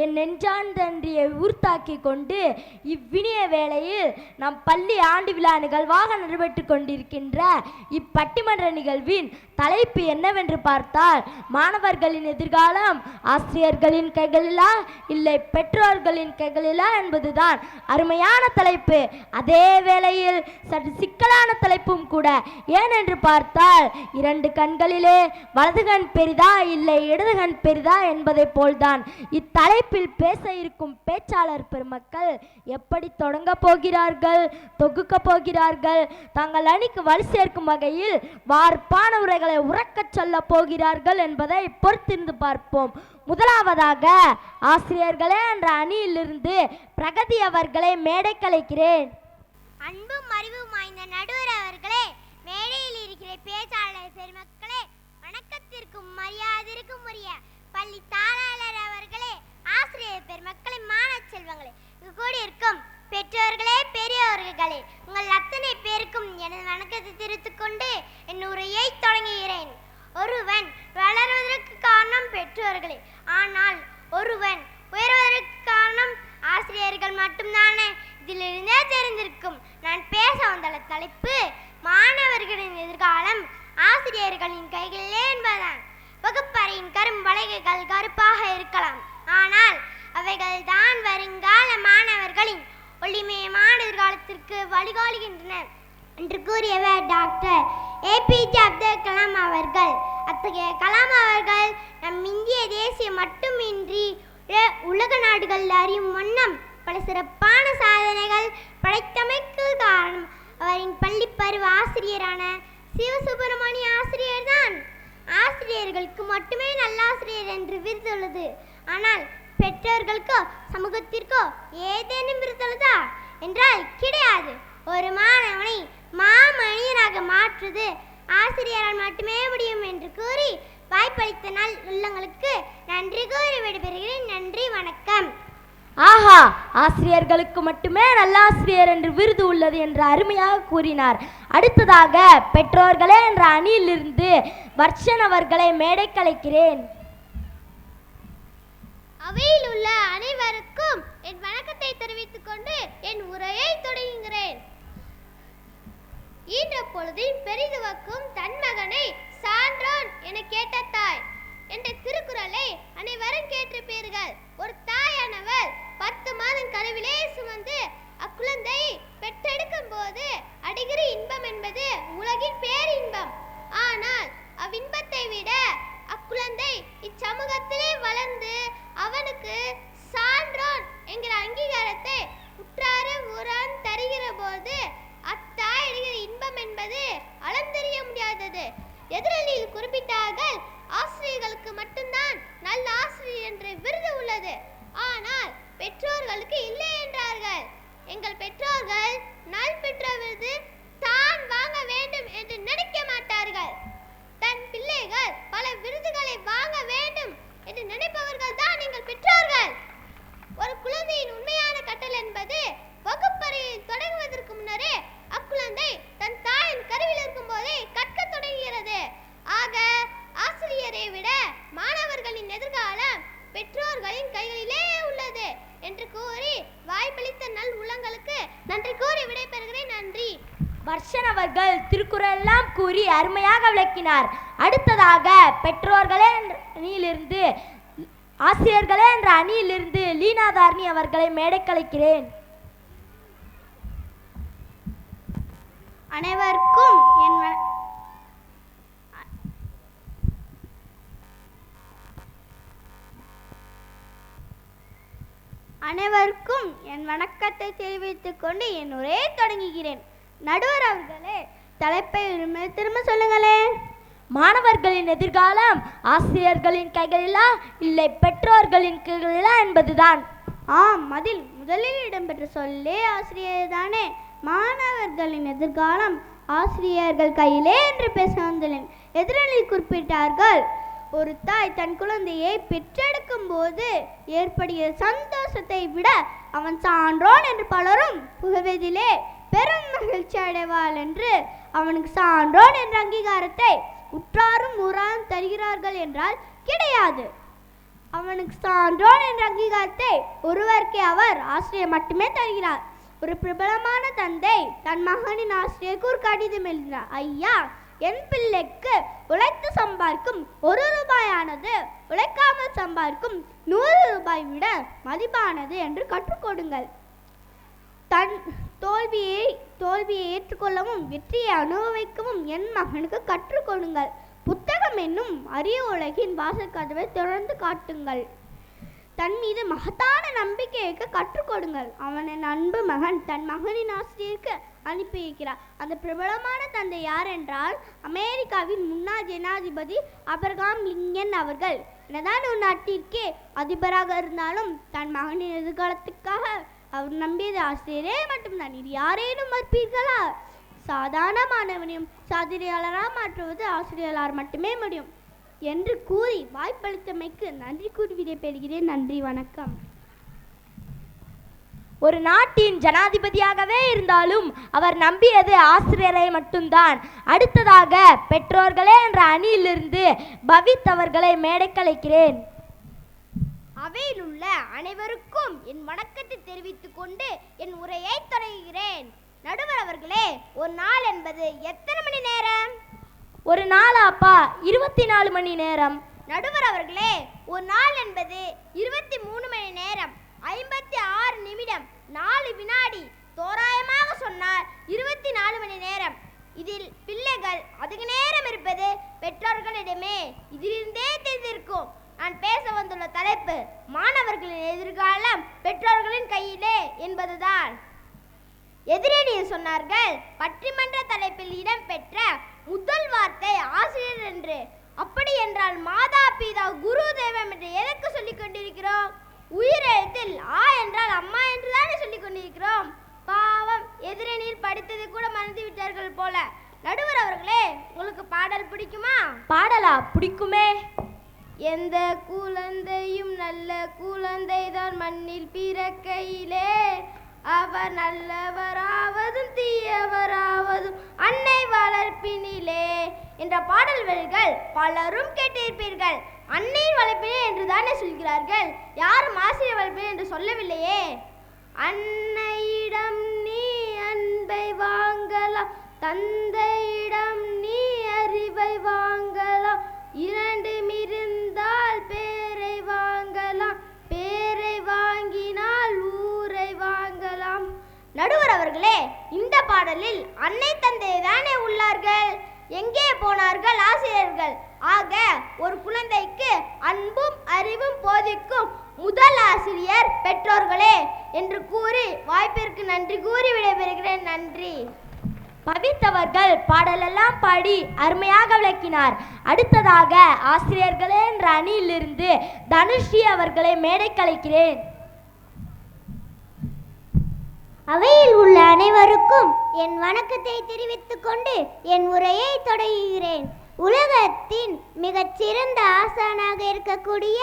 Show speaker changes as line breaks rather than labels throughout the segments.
என் நெஞ்சான் தன்றியை ஊர்த்தாக்கி கொண்டு இவ்வினிய வேளையில் நம் பள்ளி ஆண்டு விழா நிகழ்வாக நடைபெற்று கொண்டிருக்கின்ற இப்பட்டிமன்ற நிகழ்வின் தலைப்பு என்னவென்று பார்த்தால், மாணவர்களின் எதிர்காலம் ஆசிரியர்களின் கைகளிலா இல்லை பெற்றோர்களின் கைகளிலா என்பதுதான் அருமையான தலைப்பு. அதே வேளையில் சற்று சிக்கலான தலைப்பும் கூட. ஏனென்று பார்த்தால், இரண்டு கண்களிலே வலது கண் பெரிதா இல்லை இடது கண் பெரிதா என்பதை போல்தான் இத்தலைப்பில் பேச இருக்கும் பேச்சாளர் பெருமக்கள் எப்படி தொடங்க போகிறார்கள், தொகுக்க போகிறார்கள், தங்கள் அணிக்கு வலு சேர்க்கும் வகையில் வார்ப்பான உரைகளை உறக்கச் சொல்ல போகிறார்கள் என்பதை பொறுத்திருந்து பார்ப்போம். முதலாவதாக ஆசிரியர்களே என்ற அணியிலிருந்து பிரகதி அவர்களை மேடை கலைக்கிறேன்.
அன்பும் அறிவும் வாய்ந்த நடுவர் அவர்களே, மேடையில் இருக்கிற பேச்சாளர் பெருமக்களே, வணக்கத்திற்கும் மரியாதைக்கும் உரிய பள்ளி தாளாளர் அவர்களே, ஆசிரியர் பெருமக்களே, மாணவ செல்வங்களே, இங்கு கூடியிருக்கும் பெற்றோர்களே, பெரியவர்களே, உங்கள் அத்தனை பேருக்கும் எனது வணக்கத்தை தெரிவித்துக் கொண்டு என் உரையை தொடங்குகிறேன். ஒருவன் வளர்வதற்கு காரணம் பெற்றோர்களே, ஆனால் ஒருவன் உயர்வதற்கு காரணம் ஆசிரியர்கள் மட்டும்தானே. இதிலிருந்தே தெரிந்திருக்கும் நான் பேச வந்த தலைப்பு மாணவர்களின் எதிர்காலம் ஆசிரியர்களின் கைகளிலே என்பதுதான். வகுப்பறையின் கரும்பலகைகள் கருப்பாக இருக்கலாம், ஆனால் அவைகள் தான் வருங்கால மாணவர்களின் ஒளிமயமான எதிர்காலத்திற்கு வழிகாட்டுகின்றன என்று கூறியவர் டாக்டர் APJ அப்துல் கலாம் அவர்கள். அத்தகைய கலாம் அவர்கள் நம் இந்திய தேசிய மட்டுமின்றி உலக நாடுகள் அறியும் வண்ணம் பல சிறப்பான சாதனைகள் படைத்தமைக்கு காரணம் அவரின் பள்ளி பருவ ஆசிரியரான சிவசுப்பிரமணிய ஆசிரியர் தான். ஆசிரியர்களுக்கு மட்டுமே நல்லாசிரியர் என்று விருது உள்ளது, ஆனால் பெற்றோர்களுக்கோ சமூகத்திற்கோ ஏதேனும் விருதுள்ளதா என்றால் கிடையாது. ஒரு மாணவனை மாமனிதனாக மாற்றுவது ஆசிரியரால் மட்டுமே முடியும் என்று கூறி வாய்ப்பளித்த நல் உள்ளங்களுக்கு நன்றி கூறி விடைபெறுகிறேன். நன்றி, வணக்கம்.
ஆஹா, ஆசிரியர்களுக்கு மட்டுமே நல்லாசிரியர் என்று விருது உள்ளது என்று அருமையாக கூறினார். அடுத்ததாக பெற்றோர்களே என்ற அணியிலிருந்து வர்ஷன் அவர்களை மேடை கலைக்கிறேன்.
அவையில் உள்ள அனைவருக்கும் என் வணக்கத்தை தெரிவித்துக் கொண்டு என் உரையை தொடங்குகிறேன். ஈன்ற பொழுதில் பெரிதுவக்கும் தன் மகனை சான்றோன் என கேட்ட தாய் என்ற திருக்குறளை அனைவரும் கேட்டிருப்பீர்கள். ஒரு தாயானவள் 10 மாதம் கருவிலே சுமந்து அக்குழந்தை பெற்றெடுக்கும் போது அடைகிற இன்பம் என்பது உலகின் பேரின்பம். ஆனால் அவ்வின்பத்தை விட அக்குழந்தை இச்சமூகத்திலே வளர்ந்து அவனுக்கு சான்றோன் என்கிற அங்கீகாரத்தை உற்றாறு உரம் தருகிற போது அத்தாய் அடைகிற இன்பம் என்பது அளந்தறிய முடியாதது. எதிரொலியில் குறிப்பிட்டார்கள், ஆசிரியர்களுக்கு மட்டும்தான் நல்ல ஆசிரியர் என்ற விருது உள்ளது, ஆனால் பெற்றோர்களுக்கு இல்லை என்றார்கள். எங்கள் பெற்றோர்கள் நல் பெற்ற விருது தான் வாங்க வேண்டும் என்று நினைக்க மாட்டார்கள். தன் பிள்ளைகள் பல விருதுகளை வாங்க வேண்டும் என்று நினைப்பவர்கள் தான் எங்கள் பெற்றோர்கள். ஒரு குழந்தையின் உண்மையான கற்றல் என்பது வகுப்பறையில் தொடங்குவதற்கு முன்னரே அக்குழந்தை தன் தாயின் கருவில் இருக்கும் போதே கற்க தொடங்குகிறது. ஆக ஆசிரியரை விட மாணவர்களின் எதிர்காலம் பெற்றோர்களின் கைகளிலே உள்ளது என்று கூறி வாய்ப்பளித்த நல் உள்ளங்களுக்கு நன்றி கூறி விடைபெறுகிறேன். நன்றி.
வர்ஷன் அவர்கள் திருக்குறளெல்லாம் கூறி அருமையாக விளக்கினார். அடுத்ததாக பெற்றோர்களே என்ற அணியிலிருந்து ஆசிரியர்களே என்ற அணியிலிருந்து லீனாதாரணி அவர்களை மேடை கலைக்கிறேன்.
அனைவருக்கும் என் வணக்கத்தை தெரிவித்துக் கொண்டு என் உரையை தொடங்குகிறேன். நடுவர் அவர்களே, தலைப்பை திரும்ப சொல்லுங்களே.
மாணவர்களின் எதிர்காலம் ஆசிரியர்களின் கைகளிலா இல்லை பெற்றோர்களின் கைகளிலா என்பதுதான்.
ஆம், அதில் முதலில் இடம்பெற்ற சொல்லே ஆசிரியர் தானே. மாணவர்களின் எதிர்காலம் ஆசிரியர்கள் கையிலே என்று பேச வந்துள்ளேன். எதிரொலியில் குறிப்பிட்டார்கள், ஒரு தாய் தன் குழந்தையை பெற்றெடுக்கும் போது ஏற்படுகிற சந்தோஷத்தை விட அவன் சான்றோன் என்று பலரும் புகழ்வதிலே பெரும் மகிழ்ச்சி அடைவாள் என்று அவனுக்கு சான்றோன் என்ற அங்கீகாரத்தை உற்றாரும் உறாரும் தருகிறார்கள் என்றால் கிடையாது. அவனுக்கு சான்றோன் என்ற அங்கீகாரத்தை ஒருவருக்கே அவர் ஆசிரியர் மட்டுமே தருகிறார். ஒரு பிரபலமான தந்தை தன் மகனின் ஆசிரியருக்கு ஒரு கடிதம் எழுதினார். ஐயா, என் பிள்ளைக்கு உழைத்து சம்பாதிக்கும் 1 ரூபாயானது உழைக்காமல் சம்பாதிக்கும் 100 ரூபாய் விட மதிப்பானது என்று கற்றுக் கொடுங்கள். தன் தோல்வியை ஏற்றுக்கொள்ளவும் வெற்றியை அனுபவிக்கவும் என் மகனுக்கு கற்றுக் கொடுங்கள். புத்தகம் என்னும் அரிய உலகின் வாசல் கதவை திறந்து காட்டுங்கள். தன் மீது மகத்தான நம்பிக்கை வைக்க கற்றுக் கொடுங்கள். அவனின் அன்பு மகன் தன் மகனின் ஆசிரியருக்கு அனுப்பி வைக்கிறார். அந்த பிரபலமான தந்தை யார் என்றால் அமெரிக்காவின் முன்னாள் ஜனாதிபதி ஆபிரகாம் லிங்கன் அவர்கள். என்னதான் ஒரு நாட்டிற்கே அதிபராக இருந்தாலும் தன் மகனின் எதிர்காலத்துக்காக அவர் நம்பியது ஆசிரியரே மட்டும்தான். இது யாரேனும் மறுப்பீர்களா? சாதாரண மாணவனையும் சாதனையாளராக மாற்றுவது ஆசிரியரால் மட்டுமே முடியும் என்று கூறி வாய்ப்பளித்தமைக்கு நன்றி கூறி விடைபெறுகிறேன். நன்றி, வணக்கம்.
ஒரு நாட்டின் ஜனாதிபதியாகவே இருந்தாலும் அவர் நம்பியது ஆசிரியரை மட்டும்தான். அடுத்ததாக பெற்றோர்களே என்ற அணியிலிருந்து பவித் அவர்களை மேடைக்கு அழைக்கிறேன்.
அவையில் உள்ள அனைவருக்கும் என் வணக்கத்தை தெரிவித்துக் கொண்டு என் உரையை தொடங்குகிறேன். நடுவர் அவர்களே, ஒரு நாள் என்பது எத்தனை மணி நேரம்?
ஒரு நாளாப்பா 24 மணி நேரம்.
நடுவர் அவர்களே, ஒரு நாள் என்பது 23 மணி நேரம் 56 நிமிடம் 4 வினாடி. தோராயமாக சொன்னால் 24 மணி நேரம். இதில் பிள்ளைகள் அதிக நேரம் இருப்பது பெற்றோர்களிடமே. இதிலிருந்தே தெரிந்திருக்கும். நான் பேச வந்துள்ள தலைப்பு மாணவர்களின் எதிர்காலம் பெற்றோர்களின் கையிலே என்பதுதான். எதிரணியில் சொன்னார்கள், பட்டிமன்ற தலைப்பில் இடம்பெற்ற முதல் வார்த்தை ஆசிரியர் என்று. அப்படி என்றால் மாதா பிதா குரு தெய்வம் என்று எதற்கு சொல்லிக் கொண்டிருக்கிறோம்? உயிரெழுத்தில் ஆ என்றால் அம்மா என்று தானே சொல்லிக் கொண்டிருக்கிறோம். பாவம், எதிரணியில் படித்தது கூட மறந்து விட்டார்கள் போல. நடுவர் அவர்களே, உங்களுக்கு பாடல் பிடிக்குமா?
பாடலா? பிடிக்குமே.
எந்த குழந்தையும் நல்ல குழந்தைதான் மண்ணில் பிறக்கையிலே, அவர் நல்லவராவதும் தீயவராவதும் அன்னை வளர்ப்பினிலே என்ற பாடல் வரிகள் பலரும் கேட்டிருப்பீர்கள். அன்னை வளர்ப்பினே என்று தானே சொல்கிறார்கள். யாரும் ஆசிரியர் வளர்ப்பினே என்று சொல்லவில்லையே. அன்னையிடம் நீ அன்பை வாங்கலாம், தந்தையிடம் நீ அறிவை வாங்கலாம், இரண்டும் இருந்தால் பேரை வாங்கலாம், பேரை வாங்கினால் ஊரை வாங்கலாம். நடுவர் அவர்களே, இந்த பாடலில் அன்னை தந்தை தானே உள்ளார்கள். எங்கே போனார்கள் ஆசிரியர்கள்? ஆக ஒரு குழந்தைக்கு அன்பும் அறிவும் போதிக்கும் முதல் ஆசிரியர் பெற்றோர்களே என்று கூறி வாய்ப்பிற்கு நன்றி கூறி விடைபெறுகிறேன். நன்றி.
பவித் அவர்கள் பாடலெல்லாம் பாடி அருமையாக விளக்கினார். அடுத்ததாக ஆசிரியர்களே என்ற அணியிலிருந்து தனுஸ்ரீ அவர்களை மேடைக்கு அழைக்கிறேன்.
அவையில் உள்ள அனைவருக்கும் என் வணக்கத்தை தெரிவித்துக் கொண்டு என் உரையை தொடங்குகிறேன். உலகத்தின் மிகச்சிறந்த ஆசானாக இருக்கக்கூடிய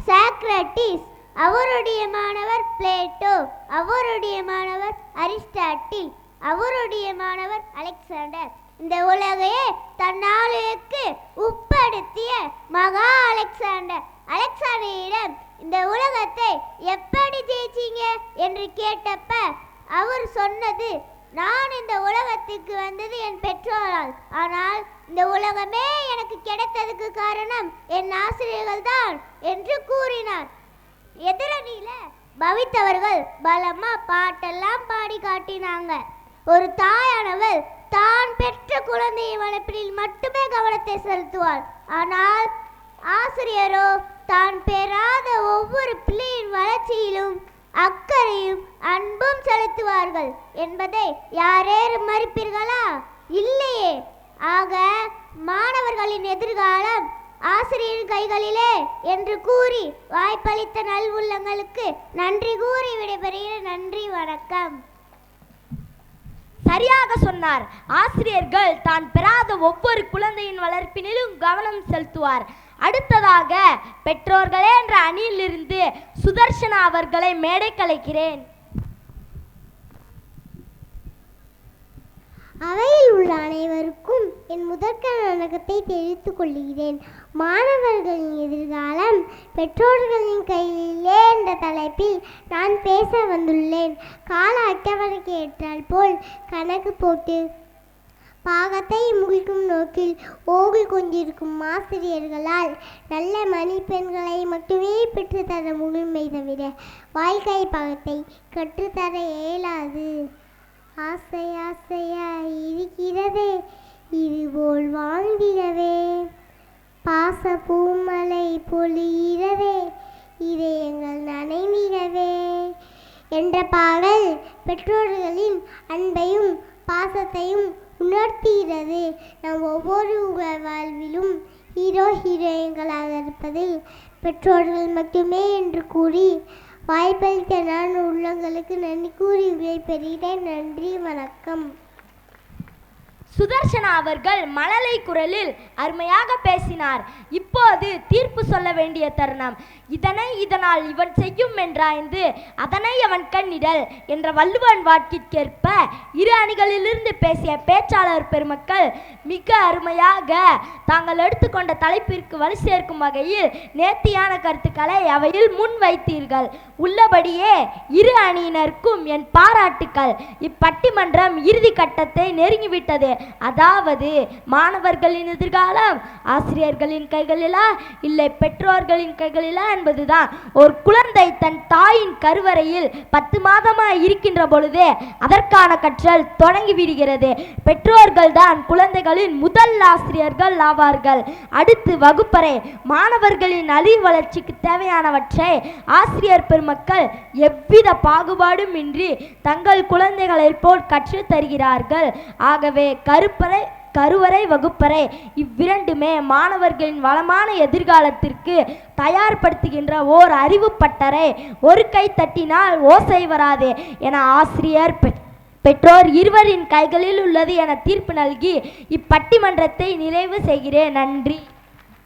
சாக்ரட்டிஸ், அவருடைய மாணவர் பிளேட்டோ, அவருடைய மாணவர் அரிஸ்டாட்டில், அவருடைய மாணவர் அலெக்சாண்டர், இந்த உலகையே தன்னாளுக்கு உட்படுத்திய மகா அலெக்சாண்டர். அலெக்சாண்டரிடம் இந்த உலகத்தை எப்படி ஜெயிச்சீங்க என்று கேட்டப்ப அவர் சொன்னது, நான் இந்த உலகத்துக்கு வந்தது என் பெற்றோரால், ஆனால் இந்த உலகமே எனக்கு கிடைத்ததுக்கு காரணம் என் ஆசிரியர்கள் தான் என்று கூறினார். எதிரணியில பவித்தவர்கள் பலமா பாட்டெல்லாம் பாடி காட்டினாங்க. ஒரு தாயானவள் தான் பெற்ற குழந்தையை வளர்ப்பில் மட்டுமே கவனத்தை செலுத்துவாள். ஆனால் ஆசிரியரோ தான் பெறாத ஒவ்வொரு பிள்ளையின் வளர்ச்சியிலும் அக்கறையும் அன்பும் செலுத்துவார்கள் என்பதை யாரேனும் மறுப்பீர்களா? இல்லையே. ஆக மாணவர்களின் எதிர்காலம் ஆசிரியரின் கைகளிலே என்று கூறி வாய்ப்பளித்த நல்வுள்ளங்களுக்கு நன்றி கூறி விடைபெறுகிறேன். நன்றி, வணக்கம்.
சரியாக சொன்னார். ஆசிரியர்கள் தான் பெறாத ஒவ்வொரு குழந்தையின் வளர்ப்பினிலும் கவனம் செலுத்துவார். அடுத்ததாக பெற்றோர்களே என்ற அணியிலிருந்து சுதர்ஷனா அவர்களை மேடைக்கு அழைக்கிறேன்.
அவையில் உள்ள அனைவருக்கும் என் முதற்க வணக்கத்தை தெரிவித்துக் கொள்கிறேன்.
மாணவர்களின் எதிர்காலம் பெற்றோர்களின் கையிலே என்ற தலைப்பில் நான் பேச வந்துள்ளேன். கால அட்டவணைக்கு ஏற்றால் போல் கணக்கு போட்டு பாகத்தை முகிக்கும் நோக்கில் ஓகில் கொண்டிருக்கும் ஆசிரியர்களால் நல்ல மதிப்பெண்களை மட்டுமே பெற்றுத்தர முடியுமே தவிர வாழ்க்கை பாகத்தை கற்றுத்தர இயலாது. ஆசை ஆசையா இருக்கிறதே இதுபோல் வாழ்ந்திடவே, பாச பூமலை பொழிகிறதே இதயங்கள் நனைந்திடவே என்ற பாடல் பெற்றோர்களின் அன்பையும் பாசத்தையும் உணர்த்துகிறது. நம் ஒவ்வொரு வாழ்விலும் ஹீரோயின்களாக இருப்பதில் பெற்றோர்கள் மட்டுமே என்று கூறி வாய்ப்பளித்த நான் உள்ளங்களுக்கு நன்றி கூறி விடைபெறுகிறேன். நன்றி, வணக்கம்.
சுதர்சனா அவர்கள் மழலை குரலில் அருமையாக பேசினார். இப்போது தீர்ப்பு சொல்ல வேண்டிய தருணம். இதனால் இவன் செய்யும் என்றாய்ந்து அதனை அவன் கண்ணிடல் என்ற வள்ளுவன் வாக்கிற்கேற்ப இரு அணிகளிலிருந்து பேசிய பேச்சாளர் பெருமக்கள் மிக அருமையாக தாங்கள் எடுத்துக்கொண்ட தலைப்பிற்கு வலு சேர்க்கும் வகையில் நேர்த்தியான கருத்துக்களை அவையில் முன் வைத்தீர்கள். உள்ளபடியே இரு அணியினருக்கும் என் பாராட்டுக்கள். இப்பட்டிமன்றம் இறுதி கட்டத்தை நெருங்கிவிட்டது. அதாவது மாணவர்களின் எதிர்காலம் ஆசிரியர்களின் கைகளிலா இல்லை பெற்றோர்களின் கைகளிலா என்பதுதான். ஒரு குழந்தை தன் தாயின் கருவறையில் 10 மாதமாய் இருக்கின்ற பொழுதே அதற்கான கற்றல் தொடங்கி விடுகிறது. பெற்றோர்கள் தான் குழந்தைகளின் முதல் ஆசிரியர்கள் ஆவார்கள். அடுத்து வகுப்பறை. மாணவர்களின் அறிவு வளர்ச்சிக்கு தேவையானவற்றை ஆசிரியர் பெருமக்கள் எவ்வித பாகுபாடும் இன்றி தங்கள் குழந்தைகளை போல் கற்றுத் தருகிறார்கள். ஆகவே கருவறை வகுப்பறை இவ்விரண்டுமே மாணவர்களின் வளமான எதிர்காலத்திற்கு தயார்படுத்துகின்ற ஓர் அறிவு பட்டறை. ஒரு கை தட்டினால் ஓசை வராது என ஆசிரியர் பெற்றோர் இருவரின் கைகளில் உள்ளது என தீர்ப்பு நல்கி இப்பட்டிமன்றத்தை நிறைவு செய்கிறேன். நன்றி.